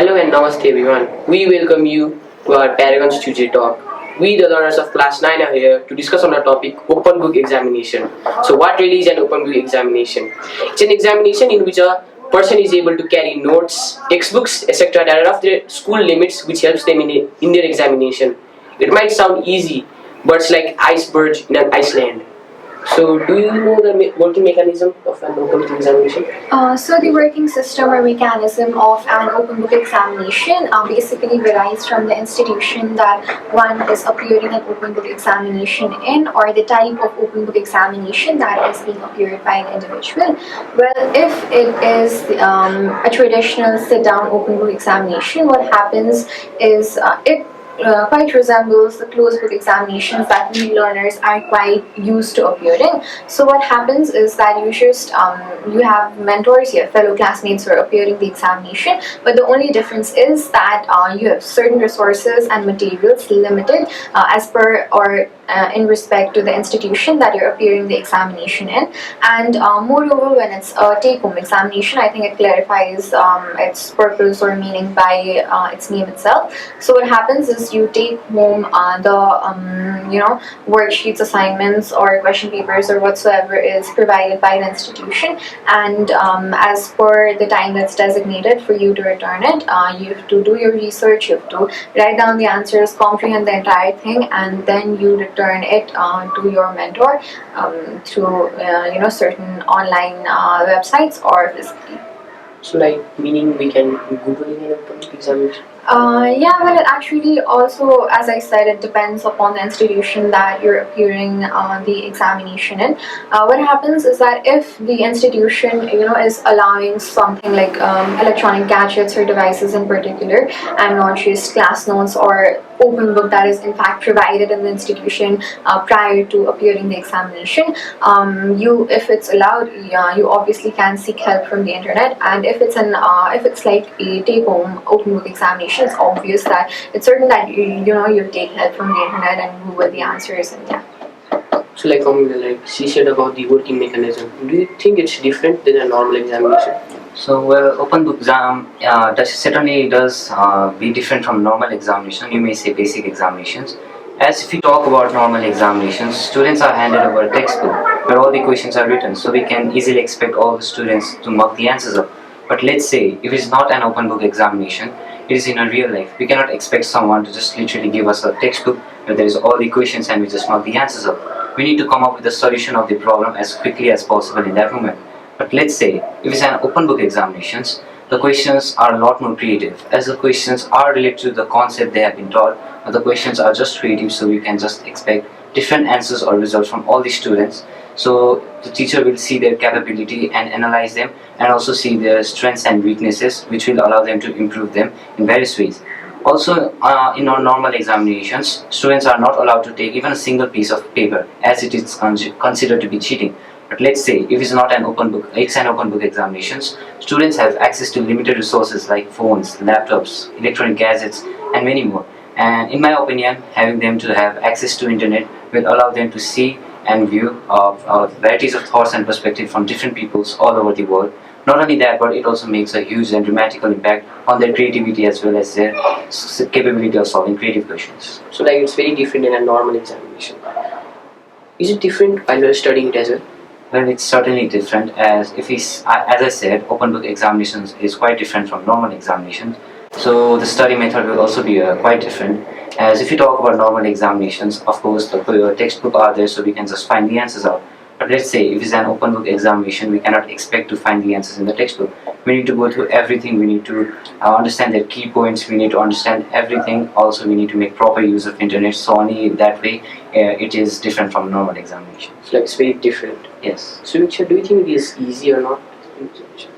Hello and namaste everyone. We welcome you to our Paragon Tuesday talk. We, the learners of class 9, are here to discuss on the topic open book examination. So what really is an open book examination? It's an examination in which a person is able to carry notes, textbooks, etc. that are of their school limits, which helps them in their examination. It might sound easy, but it's like iceberg in an Iceland. So, do you know the working mechanism of an open book examination? So the working system or mechanism of an open book examination basically varies from the institution that one is appearing an open book examination in, or the type of open book examination that is being appeared by an individual. Well, if it is a traditional sit-down open book examination, what happens is it quite resembles the closed book examinations that we learners are quite used to appearing. So what happens is that you have mentors, you have fellow classmates who are appearing the examination, but the only difference is that you have certain resources and materials limited as per or in respect to the institution that you're appearing the examination in. And moreover, when it's a take-home examination, I think it clarifies its purpose or meaning by its name itself. So what happens is you take home the worksheets, assignments, or question papers or whatsoever is provided by the institution, and as per the time that's designated for you to return it, you have to do your research, you have to write down the answers, comprehend the entire thing, and then you return it to your mentor through certain online websites or physically. So, meaning we can Google an open book examination? Yeah, well, it actually also, as I said, it depends upon the institution that you're appearing the examination in. What happens is that if the institution, is allowing something like electronic gadgets or devices in particular, and not just class notes or open book that is in fact provided in the institution prior to appearing the examination, if it's allowed, you obviously can seek help from the internet. And if it's like a take-home open book examination, it's obvious that it's certain that you take help from the internet and Google the answers, and yeah. So she said about the working mechanism, do you think it's different than a normal examination? So open book exam certainly does be different from normal examination. You may say basic examinations. As if we talk about normal examinations, students are handed over a textbook where all the questions are written, so we can easily expect all the students to mark the answers up. But let's say if it's not an open book examination, it is in a real life. We cannot expect someone to just literally give us a textbook where there is all the questions and we just mark the answers up. We need to come up with a solution of the problem as quickly as possible in that moment. But let's say if it's an open book examinations, the questions are a lot more creative, as the questions are related to the concept they have been taught, but the questions are just creative, so you can just expect different answers or results from all the students. So the teacher will see their capability and analyze them, and also see their strengths and weaknesses, which will allow them to improve them in various ways. Also, in our normal examinations, students are not allowed to take even a single piece of paper, as it is considered to be cheating. But let's say if it's not an open book, it's an open book examinations, students have access to limited resources like phones, laptops, electronic gadgets, and many more. And in my opinion, having them to have access to internet will allow them to see and view varieties of thoughts and perspectives from different peoples all over the world. Not only that, but it also makes a huge and dramatical impact on their creativity as well as their capability of solving creative questions. So it's very different in a normal examination. Is it different while you're studying it as well? Well, it's certainly different, as I said, open book examinations is quite different from normal examinations. So the study method will also be quite different. As if you talk about normal examinations, of course the textbook are there, so we can just find the answers out. But let's say if it's an open book examination, we cannot expect to find the answers in the textbook. We need to go through everything. We need to understand their key points. We need to understand everything. Also, we need to make proper use of internet. So only that way, it is different from normal examinations. So it's very different. Yes. So do you think it is easy or not?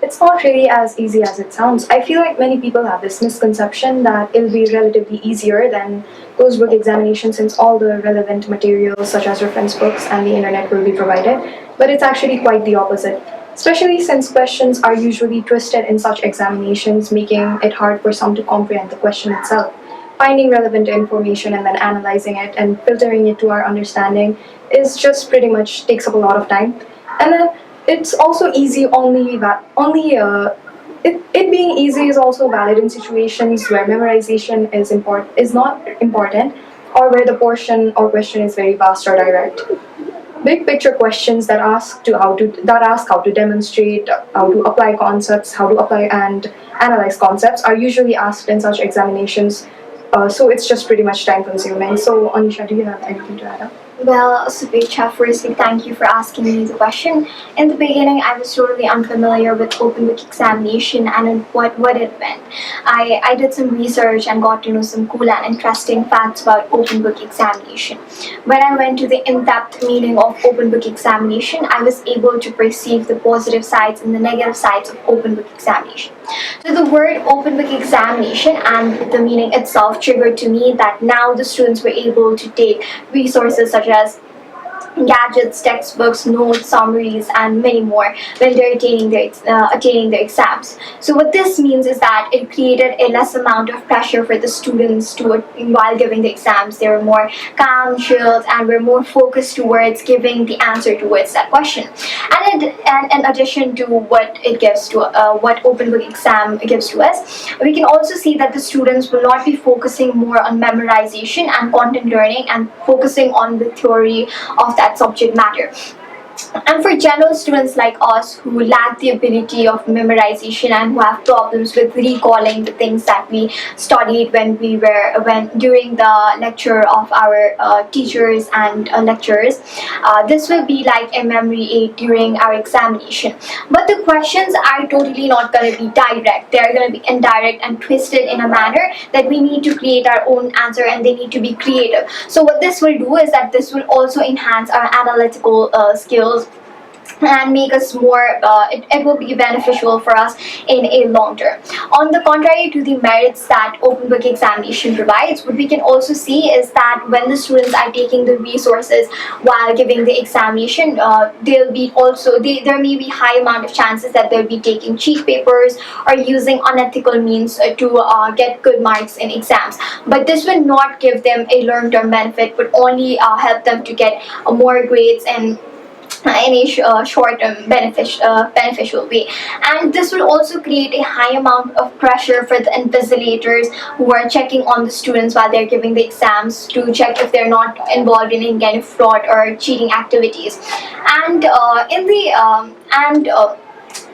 It's not really as easy as it sounds. I feel like many people have this misconception that it'll be relatively easier than closed book examinations, since all the relevant materials such as reference books and the internet will be provided. But it's actually quite the opposite, especially since questions are usually twisted in such examinations, making it hard for some to comprehend the question itself. Finding relevant information and then analyzing it and filtering it to our understanding is just pretty much takes up a lot of time. And then it's also easy it being easy is also valid in situations where memorization is not important, or where the portion or question is very vast or direct. Big picture questions that ask how to demonstrate, how to apply concepts, how to apply and analyze concepts are usually asked in such examinations. So it's just pretty much time consuming. So Anisha, do you have anything to add up? Well, Supecha, firstly, thank you for asking me the question. In the beginning, I was totally unfamiliar with open book examination and what it meant. I did some research and got to know some cool and interesting facts about open book examination. When I went to the in-depth meaning of open book examination, I was able to perceive the positive sides and the negative sides of open book examination. So the word open book examination and the meaning itself triggered to me that now the students were able to take resources such as gadgets, textbooks, notes, summaries, and many more when they're attaining their exams. So what this means is that it created a less amount of pressure for the students to while giving the exams. They were more calm, chilled, and were more focused towards giving the answer towards that question. And in addition to what it gives to what open book exam gives to us, we can also see that the students will not be focusing more on memorization and content learning and focusing on the theory of that subject matter. And for general students like us who lack the ability of memorization and who have problems with recalling the things that we studied when during the lecture of our teachers and lecturers, this will be like a memory aid during our examination. But the questions are totally not going to be direct. They are going to be indirect and twisted in a manner that we need to create our own answer, and they need to be creative. So what this will do is that this will also enhance our analytical skills and make us more, it will be beneficial for us in a long term. On the contrary to the merits that open book examination provides, what we can also see is that when the students are taking the resources while giving the examination, there may be high amount of chances that they'll be taking cheat papers or using unethical means to get good marks in exams. But this will not give them a long-term benefit, but only help them to get more grades and in a short-term beneficial way. And this will also create a high amount of pressure for the invigilators who are checking on the students while they're giving the exams to check if they're not involved in any kind of fraud or cheating activities. And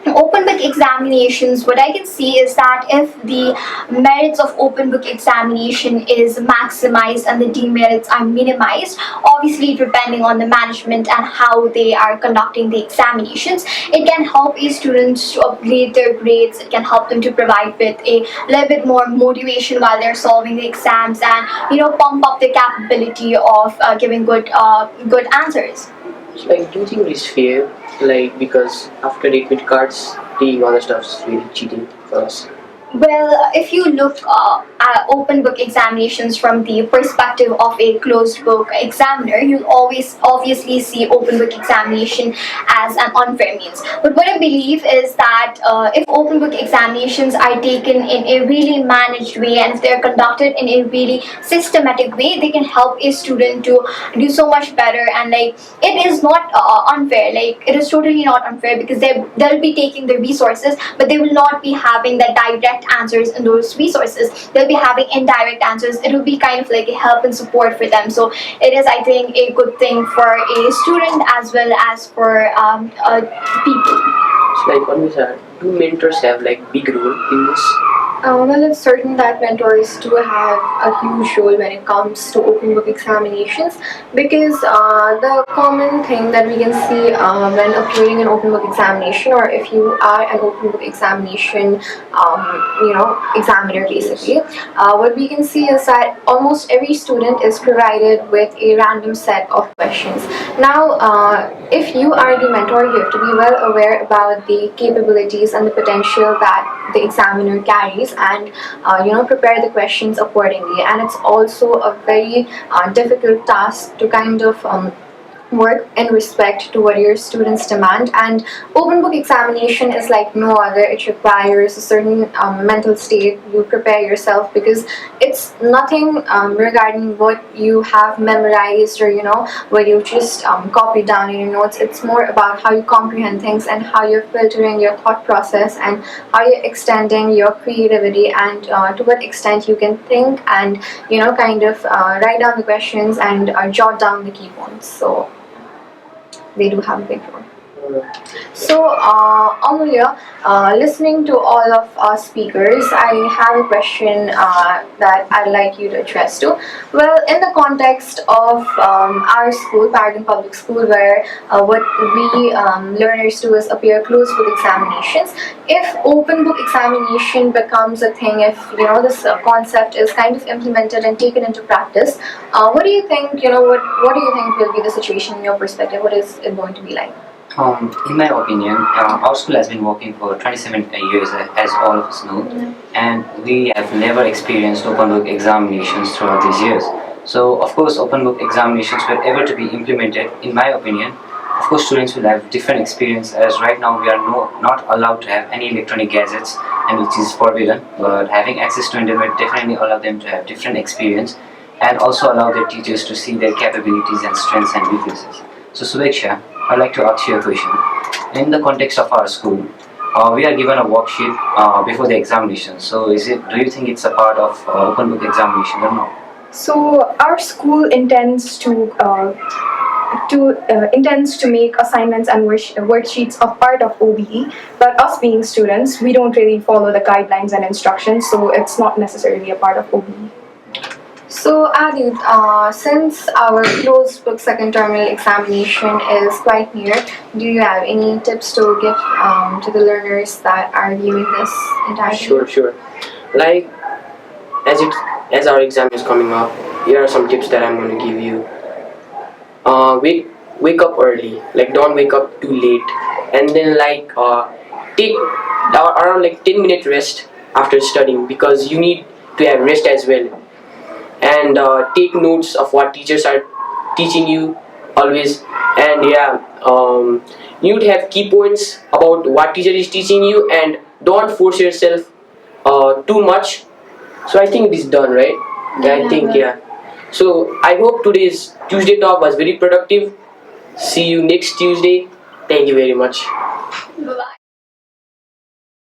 open book examinations, what I can see is that if the merits of open book examination is maximized and the demerits are minimized, obviously depending on the management and how they are conducting the examinations, it can help a students to upgrade their grades. It can help them to provide with a little bit more motivation while they're solving the exams, and pump up their capability of giving good answers. So, do you think it is fair? Because after admit cards, the other stuff's really cheating for us. Well, if you look at open book examinations from the perspective of a closed book examiner, you'll always obviously see open book examination as an unfair means. But what I believe is that if open book examinations are taken in a really managed way, and if they're conducted in a really systematic way, they can help a student to do so much better. And it is not unfair. It is totally not unfair, because they'll be taking the resources, but they will not be having the direct answers in those resources. They'll be having indirect answers. It will be kind of like a help and support for them. So it is, I think, a good thing for a student as well as for people. So, on this, do mentors have big role in this? Well, it's certain that mentors do have a huge role when it comes to open book examinations, because the common thing that we can see when appearing an open book examination, or if you are an open book examination examiner basically, what we can see is that almost every student is provided with a random set of questions. Now, if you are the mentor, you have to be well aware about the capabilities and the potential that the examiner carries, and prepare the questions accordingly. And it's also a very difficult task to kind of work in respect to what your students demand, and open book examination is like no other. It requires a certain mental state. You prepare yourself because it's nothing regarding what you have memorized or what you just copied down in your notes. It's more about how you comprehend things and how you're filtering your thought process and how you're extending your creativity, and to what extent you can think and kind of write down the questions and jot down the key points. So they do have a big role. So, Amulya, listening to all of our speakers, I have a question that I'd like you to address to. Well, in the context of our school, Paragon Public School, where what we learners do is appear closed book examinations, if open book examination becomes a thing, if this concept is kind of implemented and taken into practice, what do you think? What do you think will be the situation in your perspective? What is it going to be like? In my opinion, our school has been working for 27 years, as all of us know, and we have never experienced open book examinations throughout these years. So, of course, open book examinations were ever to be implemented, in my opinion, of course, students will have different experience, as right now we are not allowed to have any electronic gadgets, and which is forbidden. But having access to internet definitely allow them to have different experience, and also allow their teachers to see their capabilities and strengths and weaknesses. So, Subeksha, I'd like to ask you a question. In the context of our school, we are given a worksheet before the examination. So, do you think it's a part of open book examination or not? So our school intends to make assignments and worksheets a part of OBE, but us being students, we don't really follow the guidelines and instructions, so it's not necessarily a part of OBE. So, Adit, since our closed book second terminal examination is quite near, do you have any tips to give to the learners that are viewing this entire thing? Sure. Like, as our exam is coming up, here are some tips that I'm going to give you. Wake up early. Like, don't wake up too late, and then take around 10-minute rest after studying, because you need to have rest as well. And take notes of what teachers are teaching you always. And you need to have key points about what teacher is teaching you, and don't force yourself too much. So I think it is done, right? I think. So I hope today's Tuesday talk was very productive. See you next Tuesday. Thank you very much.